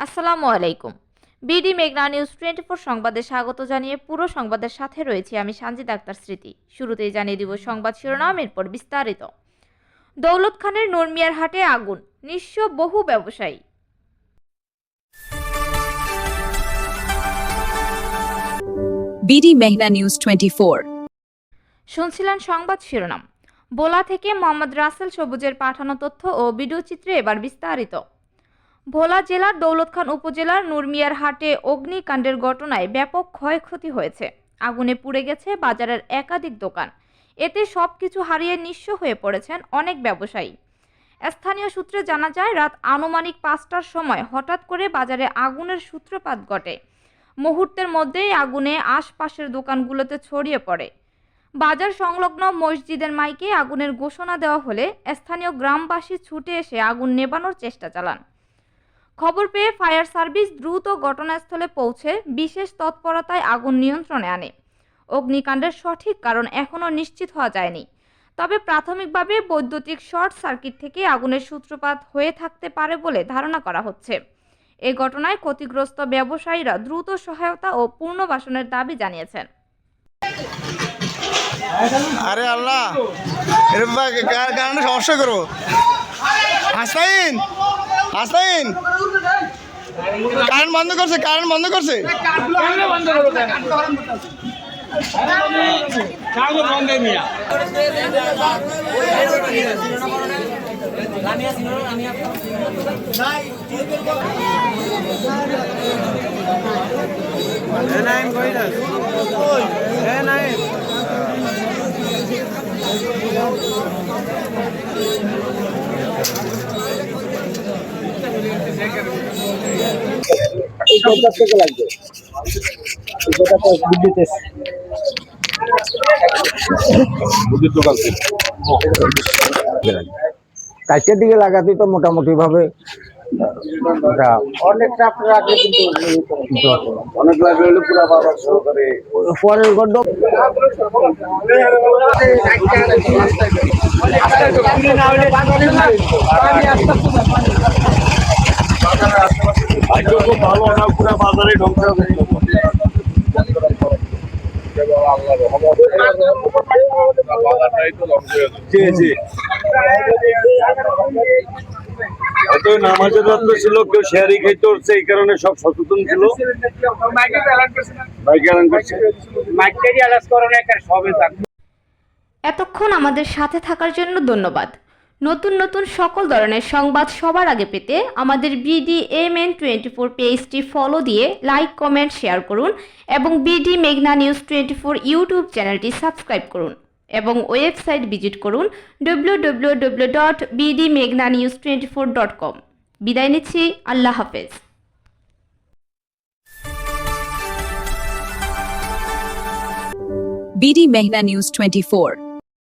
আসসালামু আলাইকুম। বিডি মেঘনা নিউজ 24 সংবাদে স্বাগত জানিয়ে পুরো সংবাদের সাথে রয়েছি আমি সানজিদ আক্তার স্মৃতি। শুরুতেই জানিয়ে দিব সংবাদ শিরোনাম, এরপর বিস্তারিত। দৌলত খানের নূরমিয়ার হাটে আগুন, নিঃস্ব বহু ব্যবসায়ী। বিডি মেঘনা নিউজ 24। শুনছিলেন সংবাদ শিরোনাম। ভোলা থেকে মোহাম্মদ রাসেল সবুজের পাঠানো তথ্য ও ভিডিও চিত্রে এবার বিস্তারিত। ভোলা জেলার দৌলতখান উপজেলার নূরমিয়ার হাটে অগ্নিকাণ্ডের ঘটনায় ব্যাপক ক্ষয়ক্ষতি হয়েছে। আগুনে পুড়ে গেছে বাজারের একাধিক দোকান। এতে সবকিছু হারিয়ে নিঃস্ব হয়ে পড়েছেন অনেক ব্যবসায়ী। স্থানীয় সূত্রে জানা যায়, রাত আনুমানিক 5টার সময় হঠাৎ করে বাজারে আগুনের সূত্রপাত ঘটে। মুহূর্তের মধ্যেই আগুনে আশপাশের দোকানগুলোতে ছড়িয়ে পড়ে। বাজার সংলগ্ন মসজিদের মাইকে আগুনের ঘোষণা দেওয়া হলে স্থানীয় গ্রামবাসী ছুটে এসে আগুন নেভানোর চেষ্টা চালান। খবর পেয়ে ফায়ার সার্ভিস দ্রুত ঘটনাস্থলে পৌঁছে বিশেষ তৎপরতায় আগুন নিয়ন্ত্রণে আনে। অগ্নিকাণ্ডের সঠিক কারণ এখনও নিশ্চিত হওয়া যায়নি, তবে প্রাথমিকভাবে বৈদ্যুতিক শর্ট সার্কিট থেকে আগুনের সূত্রপাত হয়ে থাকতে পারে বলে ধারণা করা হচ্ছে। এ ঘটনায় ক্ষতিগ্রস্ত ব্যবসায়ীরা দ্রুত সহায়তা ও পুনর্বাসনের দাবি জানিয়েছেন। আরে আল্লাহ, এরকম কারণে সমস্যা করো। হাসাইন হাসাইন কারেন্ট বন্ধ করছে, কারেন্ট বন্ধ করছে। কালকের দিকে লাগাতে তো মোটামুটি ভাবে অনেকটা অনেক লাগবে হলে পুরা বাবার সহকারে পরের গড্ড খুব ভালো না, পুরা বাজারে ধ্বংস হবে। নামাজের রাত্র ছিল, কেউ শেয়ারি খাইতে উঠছে, এই কারণে সব সচেতন ছিল। এতক্ষণ আমাদের সাথে থাকার জন্য ধন্যবাদ। নতুন নতুন সকল ধরনের সংবাদ সবার আগে পেতে আমাদের BDMN24 পেজটি ফলো দিয়ে লাইক, কমেন্ট, শেয়ার করুন এবং বিডি মেঘনা নিউজ 24 ইউটিউব চ্যানেলটি সাবস্ক্রাইব করুন এবং ওয়েবসাইট ভিজিট করুন www.bdmeghnanews24.com। বিদায় নিচ্ছি, আল্লাহ হাফেজ। বিডি মেঘনা নিউজ 24।